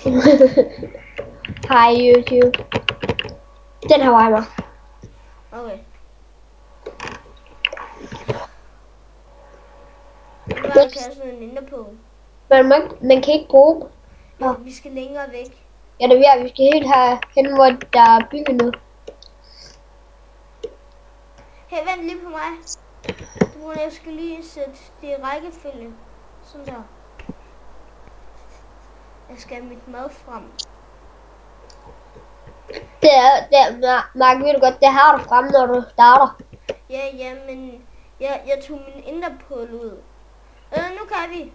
Hej YouTube. Den her vej mig. Okay. Hvor kan jeg sådan en indre på? Men man kan ikke bruge dem. Ja, vi skal længere væk. Ja, det er vi skal helt herhen, hvor der er bygget noget. Hey, vent lige på mig. Jeg skal lige sætte det i rækkefølge. Sådan der. Jeg skal have mit mad frem. Det er, Mark, ved du godt, det har du frem, når du starter. Ja, men jeg tog min interpol ud. Nu kan vi.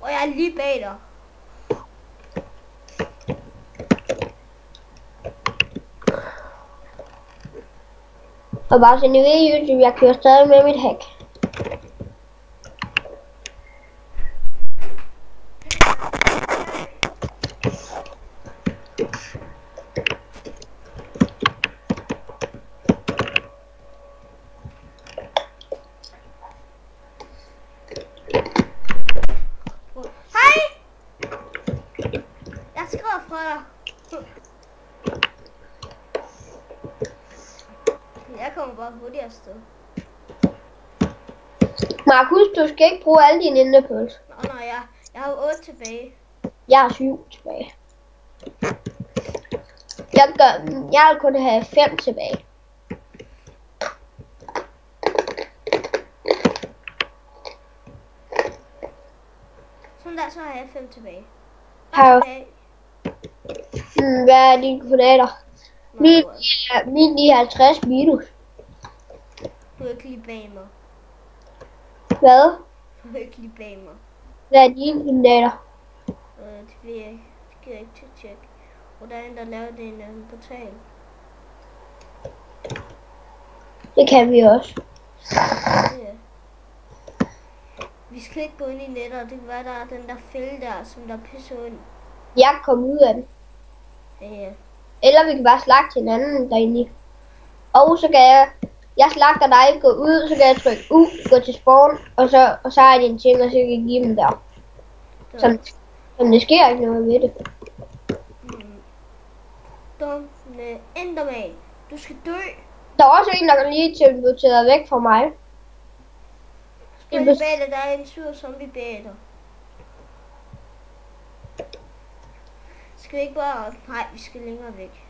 Og jeg er lige bag dig. Og bare så I ved, YouTube, jeg kører stadig med mit hack. Jeg kommer bare hurtigt afsted. Markus, du skal ikke bruge alle dine indepøls. Nå, jeg har 8 tilbage. Jeg har 7 tilbage. Jeg vil kun have 5 tilbage. Sådan der, så har jeg 5 tilbage. Hvad er dine koordinater? Min er 50 minus. Du er ikke lige bag mig. Hvad? Du er ikke lige bag mig. Hvad er dine koordinater? Det ved jeg ikke. Det giver jeg ikke til at tjekke. Og der er en, der laver det en portal. Det kan vi også. Ja. Vi skal ikke gå ind i nettet, det kan være, der er den der fælde der, som der pisser ind. Jeg kom ud af den. Ja. Eller vi kan bare slagte hinanden derinde. Og så kan jeg slagter dig, gå ud, så kan jeg trykke U, gå til spawn, og så har jeg dine ting, og så kan jeg give dem der. Som det sker ikke noget ved det. Dumme Enderman, du skal dø. Der er også en, der kan lige teleportere væk fra mig. Spring bag dig, der er en sur zombie bag dig. Skal vi ikke bare... Nej, vi skal længere væk.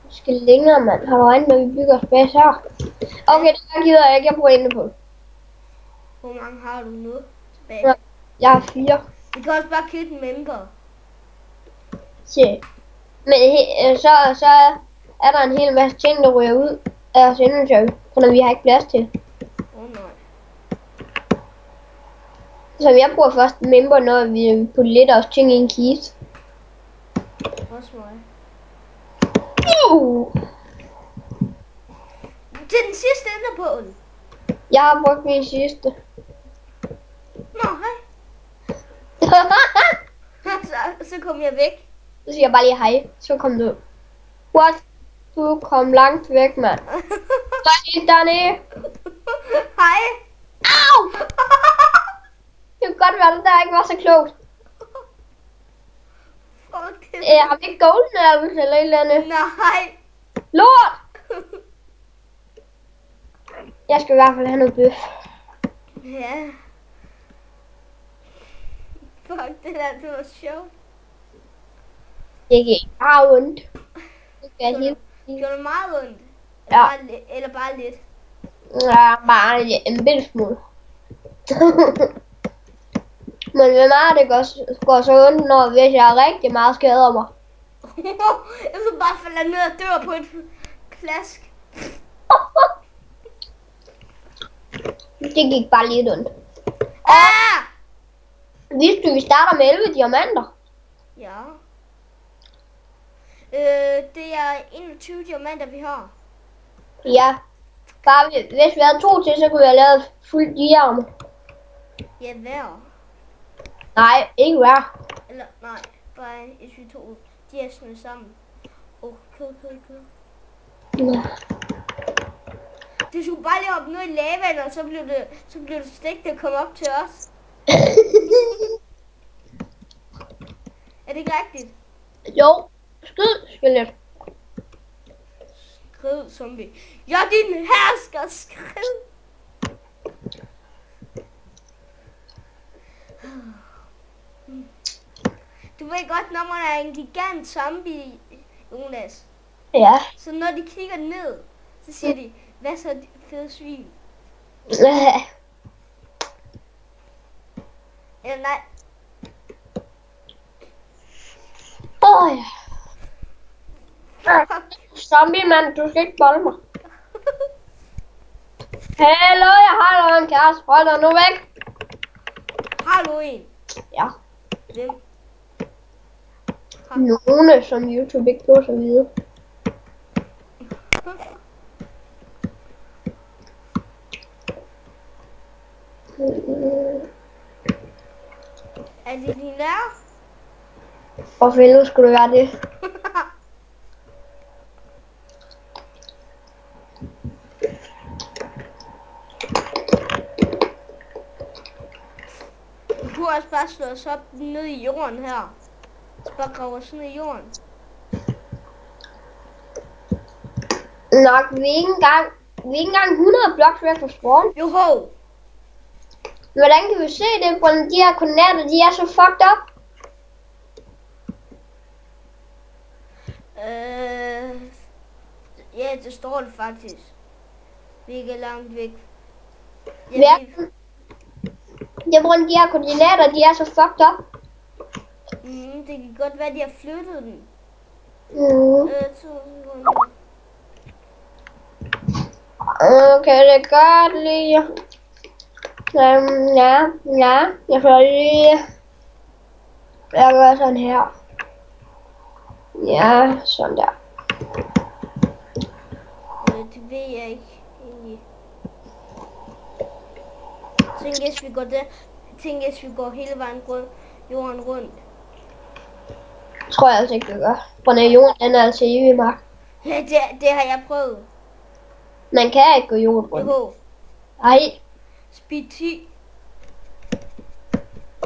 Vi skal længere, mand. Har du regnet, når vi bygger space her? Okay, det gider jeg ikke. Jeg bruger inde på. Hvor mange har du nu tilbage? Ja, jeg har 4. Vi kan også bare købe en member. Se. Men så er der en hel masse ting, der ryger ud af os inventory, for vi har ikke plads til. Nej. Så jeg bruger først en member, når vi putter lidt af os ting i en kiste. Også mig. Det er den sidste enderpål. Jeg har brugt min sidste. Nå, hej. så kom jeg væk. Så siger jeg bare lige hej, så kom du. What? Du kom langt væk, mand. Hej, Danny. Hej. Au! Det kunne godt være, at det der ikke var så klogt. Har vi ikke golden apples eller et eller andet? Nej. Lort! Jeg skal i hvert fald have noget bøf. Ja. Fuck, det der, det var sjovt. Det gik bare ondt. Det skal jeg gjorde det meget ondt? Ja. Eller bare lidt? Ja, bare en bitte smule. Men hvor meget det går så ondt, når hvis jeg rigtig meget skader mig. Jeg så bare falde ned og dør på et plask. Det gik bare lidt ondt. Ah! Vidste du, vi starter med 11 diamanter? Ja. Det er 21 diamanter, vi har. Ja. Bare hvis vi havde 2 til, så kunne vi have lavet fuld diamant. Ja, hver. Nej, ikke hver. Eller, nej, bare hvis vi to, de er sådan sammen. Kød. Ja. Det skulle bare lige op noget i lavaen, og så blev det stegt og kom op til os. Er det ikke rigtigt? Jo. Skyd, skelet. Skrid, zombie. Jeg er din hersker, skrid. Du ved godt, når man er en gigant zombie, Jonas. Ja. Så når de kigger ned, så siger de, hvad så fede svin? Eller nej. Ja. Zombie, mand, du skal ikke bolde mig. Hallo, jeg har en kæreste. Hold dig nu væk. Har du en? Ja. Hvem? Nogle, som YouTube ikke får så vide. Er det din lærer? Hvorfor ellers skulle det være det? Du kunne også bare slå os op ned i jorden her. Så bare grave os ned i jorden. Nok, vi er ikke engang 100 blocks væk fra spawn. Joho! Hvordan kan vi se det, på de her koordinater, de er så fucked up? Ja, det står det faktisk. Vi er ikke langt væk. Ja, det er på de her koordinater, de er så fucked up. Det kan godt være, de har flyttet den. 2 sekunder. Okay, det er godt lige. Ja, jeg får lige. Jeg gør sådan her. Ja, sådan der. Det ved jeg ikke egentlig. Tænk hvis vi går hele vejen rundt, jorden rundt. Tror jeg altså ikke, det gør. For jorden, den er altså evig mark. Ja, det har jeg prøvet. Man kan ikke gå jorden rundt. Jo. Nej. Speed 10.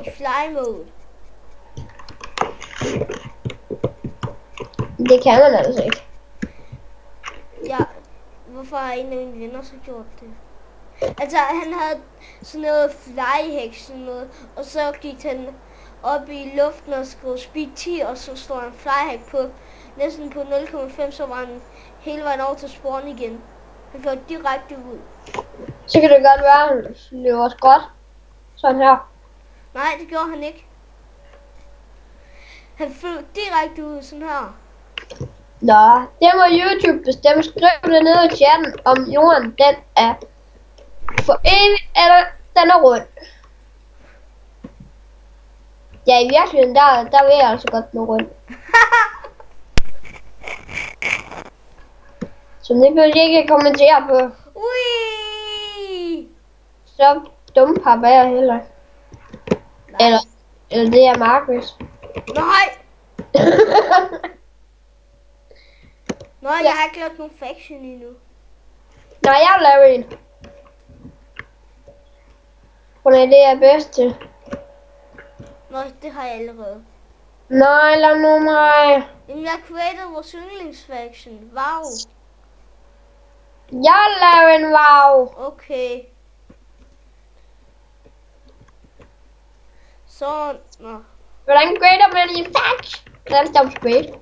I fly mode. Det kan man altså ikke. Ja, hvorfor har en af mine venner så gjort det? Altså, han havde sådan noget flyhack, sådan noget, og så gik han op i luften og skrev speed 10, og så stod han flyhack på næsten på 0,5, så var han hele vejen over til spawn igen. Han fløj direkte ud. Så kan det godt være, at han løber godt. Sådan her. Nej, det gjorde han ikke. Han fløj direkte ud, sådan her. Nå, det må YouTube bestemme. Skriv det ned i chatten, om jorden den er for evigt, eller den er rund. Ja, i virkeligheden, der vil jeg altså godt nå rundt. Så det vil jeg ikke kommentere på. Ui! Så dumt har jeg heller. Eller det er Marcus. Nej! Nå, jeg har ikke lavet nogen faction endnu. Nej, jeg laver en. Hvordan det er bedst til. Nå, det har jeg allerede. Nej, lad nu mig. Jamen, jeg created vores yndlingsfaction. Wow. Jeg laver en wow. Okay. Så, nå. Hvordan grader man i faction? Hvordan står det grade?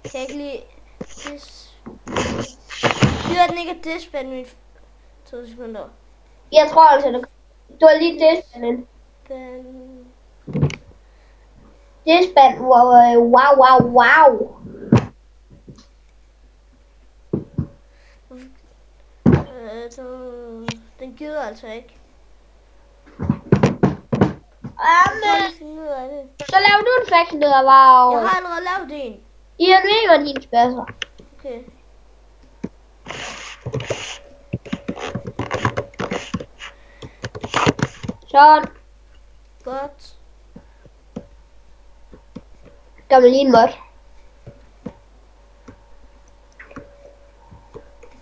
Kan jeg ikke lide... Gider den ikke at disband min... 2 sekunder. Jeg tror altså, du har lige disband. Disband, wow. Den gider altså ikke. Så laver du en faction, der er wow. Jeg har allerede lavet en. I har ikke dine spasser. Okay. Sådan. Godt. Gør man lige en mod.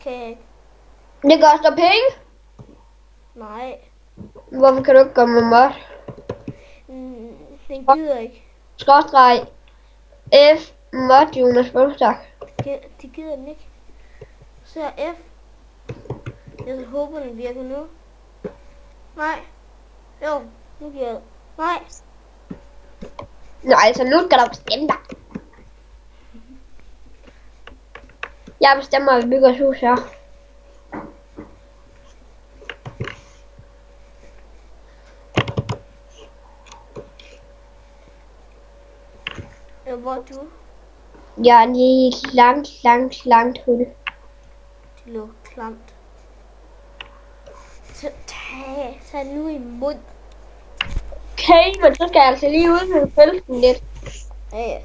kan jeg ikke. Det koster penge. Nej. Hvorfor kan du ikke komme med mod? Den gider ikke. Skråstreg F mod Jonas Bønstak. Det gider den ikke. Så er F. Jeg håber, den virker nu. Nej. Jo, nu giver det. Nej. Nå, altså nu skal du bestemme dig. Jeg bestemmer, at vi bygger et hus her. Hvor er du? Jeg er lige i et langt hul. Det lå klamt. Så tag nu imod. Okay, men så skal jeg altså lige udvide felten lidt. Ja.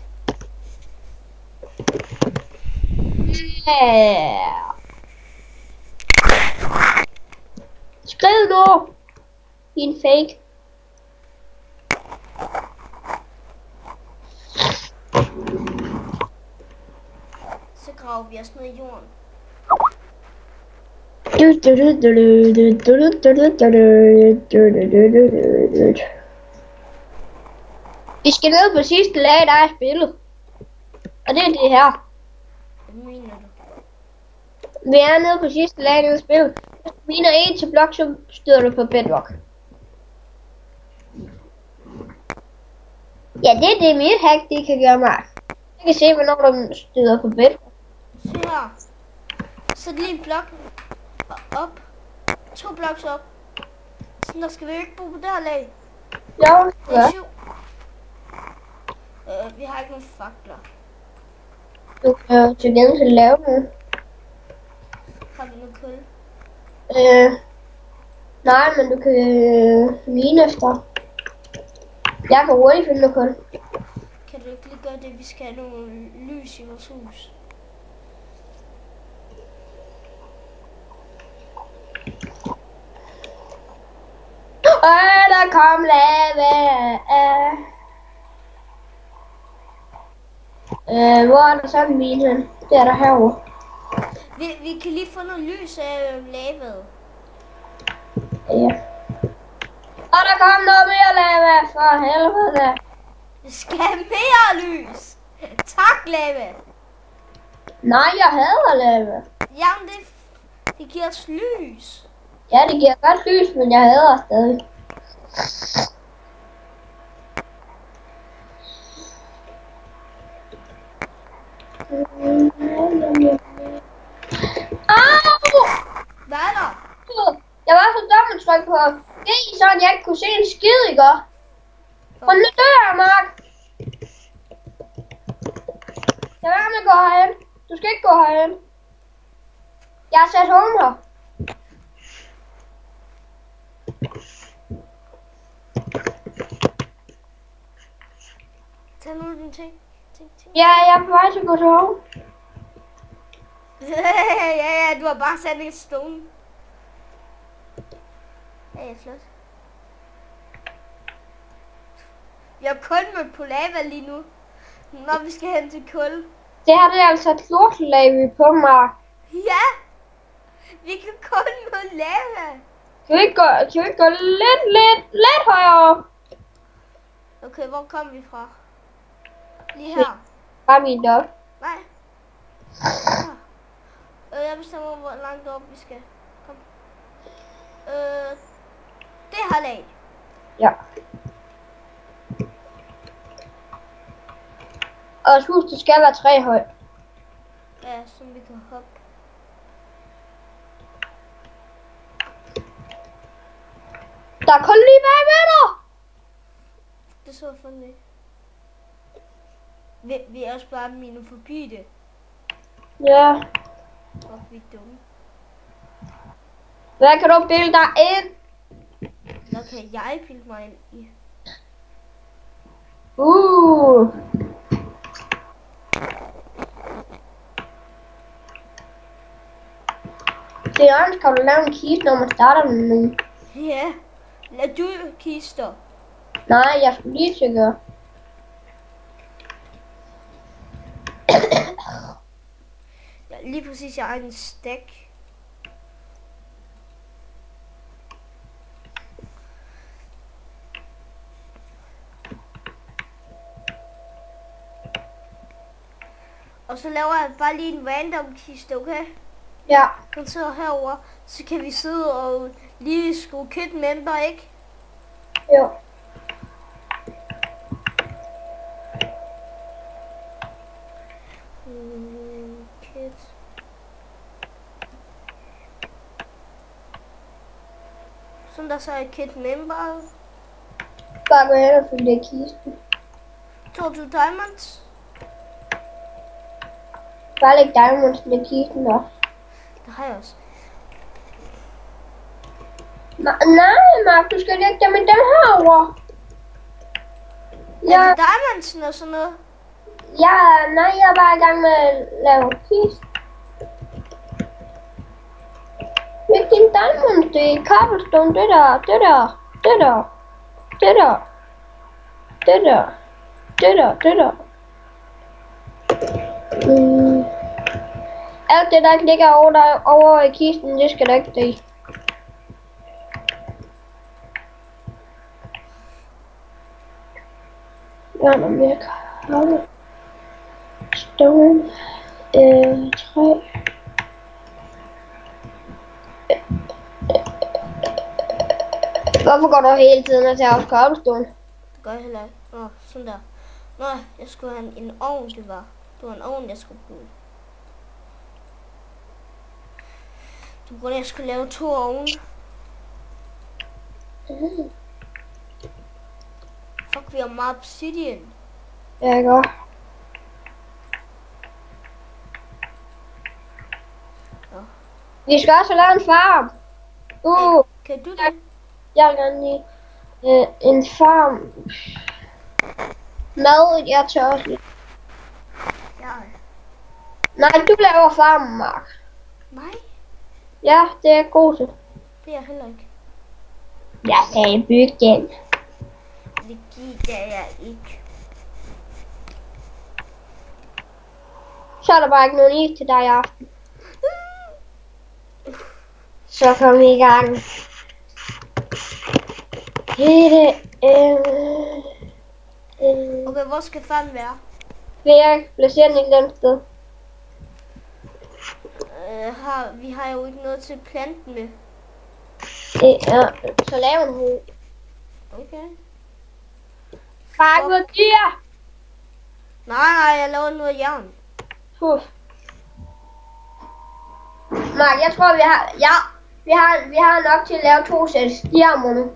Skriv nu. Din fake. Så graver vi os ned i jorden. Vi skal ned på sidste lag, der er spillet. Og det er det her. Hvad mener du? Vi er nede på sidste lag, der er spillet. Hvis du miner en til blok, så støder du på bedrock. Ja, det er det mit hack, det kan gøre mig. Jeg kan se, hvornår du støder på bedrock. Se her. Så lige en blok op. 2 bloks op. Så der skal vi ikke bo på det her lag. Jo, Det er ja. 7. Vi har ikke nogen fakler. Du kan til gengæld lave noget. Har vi noget kul? Nej, men du kan mine efter. Jeg kan hurtigt finde noget kul. Kan du ikke lige gøre det? Vi skal have nogle lys i vores hus. Der kom lava. Hvor er der sådan en mine hen? Det er der herovre. Vi kan lige få noget lys af lavaet. Ja. Og der kom noget mere lava, for helvede. Vi skal have mere lys. Tak, lava. Nej, jeg hader lava. Jamen, det giver os lys. Ja, det giver godt lys, men jeg hader stadig. Au! Hvad er der? Jeg var så dum at trykke på G, så jeg ikke kunne se en skid, ikke? Og nu dør jeg, Mark. Jeg vil med at gå herhen. Du skal ikke gå herhen. Jeg har sat home her. Tag nu din ting. Ja, jeg er på vej til at gå til home. ja, du har bare sat en stone. Ja, flot. Vi har kun med på lava lige nu, når vi skal hen til kul. Det her det er altså et lortelag på mig. Ja, vi kan kun med lava. Kan vi ikke gå lidt højere op? Okay, hvor kom vi fra? Lige her. Bare min op. Nej. Jeg bestemmer, hvor langt op vi skal. Kom. Det her lag. Ja. Og hus, det skal være 3 højt. Ja, så vi kan hoppe. Der er kun lige bagved dig. Det så jeg fandme ikke. Vi er også bare mine forbi det. Ja. Og vi er dumme. Hvad kan du bilde dig ind? Hvad kan jeg bilde mig ind i? Det er Jørgens, kan du lave en kiste, når man starter den nu? Ja. Lad du kister. Nej, jeg skulle lige til at gøre. Ja, lige præcis, jeg har en stek. Og så laver jeg bare lige en random kiste, okay? Ja. Den sidder herover, så kan vi sidde og lige skrue kit member, ikke? Jo. Kit. Sådan der så er kit member. Bare gå hen og fylde det i kisten. 22 diamonds. Bare læg diamonds i kisten også. Det har jeg også. Nej, Mark, du skal lægge dem i den herovre. Ja. Er det diamondsen og sådan noget? Ja, nej, jeg er bare i gang med at lave kiste. Læg din diamonds, det er cobblestone, det der. Alt det, der ikke ligger over i kisten, det skal der ikke i. Ja, når mere kabel. Stone. Træ. Hvorfor går du hele tiden og tager også cobblestone? Det gør jeg heller ikke. Nå, sådan der. Nå, jeg skulle have en ovn, det var. Det var en ovn, jeg skulle bruge. Du burde jeg skulle lave 2 ovne. Fuck, vi har meget obsidian. Ja, godt. Ja. Vi skal også lave en farm. Kan du det? Jeg vil gerne lige en farm. Mad, jeg tør også lidt. Ja. Nej, du laver farmen, Mark. Nej, Ja, det er jeg god til. det er jeg heller ikke. Jeg sagde bygge den. Det giver jeg ikke. Så er der bare ikke nogen is til dig i aften. Så kom vi i gang. Okay, hvor skal farmen være? Erik, placer den et eller andet sted. Vi har jo ikke noget til planten med. Ja, så lav en hoved. Okay. Fang ud dyr! Nej, jeg laver noget jern. Puff. Mark, jeg tror vi har nok til at lave 2 sæt stjerner nu.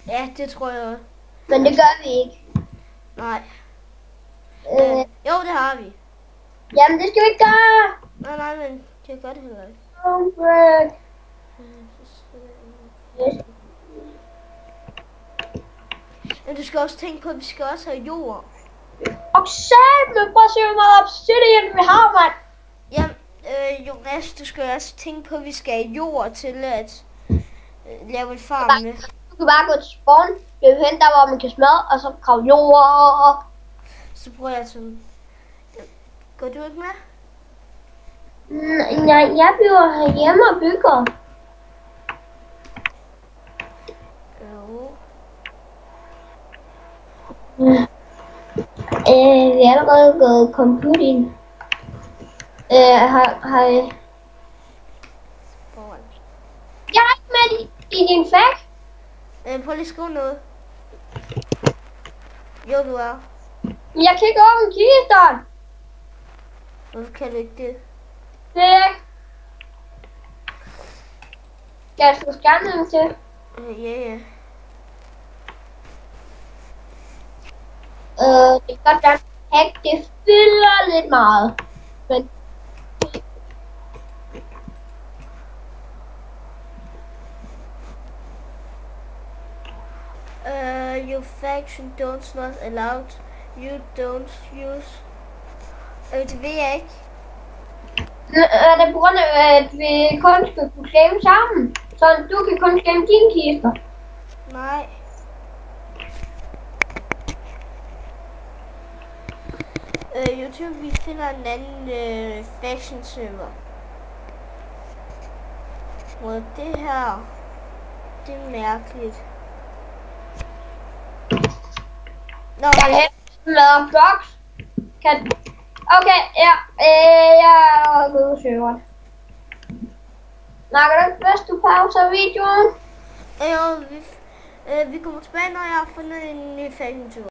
Ja, det tror jeg også. Men det gør vi ikke. Nej. Jo, det har vi. Jamen det skal vi ikke gøre. Nej, men det gør det heller ikke. Don't break. Men du skal også tænke på, at vi skal også have jord. Og sæt, prøv at se, hvor meget obsidian vi har, mand. Jamen, Jonas, du skal også tænke på, at vi skal have jord til at lave en farm med. Du kan bare gå til spawn, løbe hen der, hvor man kan smadre, og så grave jord. Så prøver jeg sådan. Går du ikke med? Nej, jeg bliver herhjemme og bygger. Jo. Vi er allerede gået computing. Har jeg er ikke med i din fag. Prøv lige at skrive noget. Jo, du er. Jeg kan ikke åbne kisteren. Hvorfor kan du ikke det? Det er ikke. Jeg skal scanne den til. Ja. Det er godt, at hack, det fylder lidt meget. Men your faction don't not allowed. You don't use. Det ved jeg ikke. Er det på grund af, at vi kun skal kunne game sammen? Så du kan kun game dine kister? Nej. YouTube, vi finder en anden faction server. Og det her, det er mærkeligt. Nå, Jeg kan have med box. Kan Okay, ja. Jeg er gået ud søveren. Snakker du ikke, hvis du pauser videoen? Vi kommer tilbage, når jeg har fundet en ny fælgetur.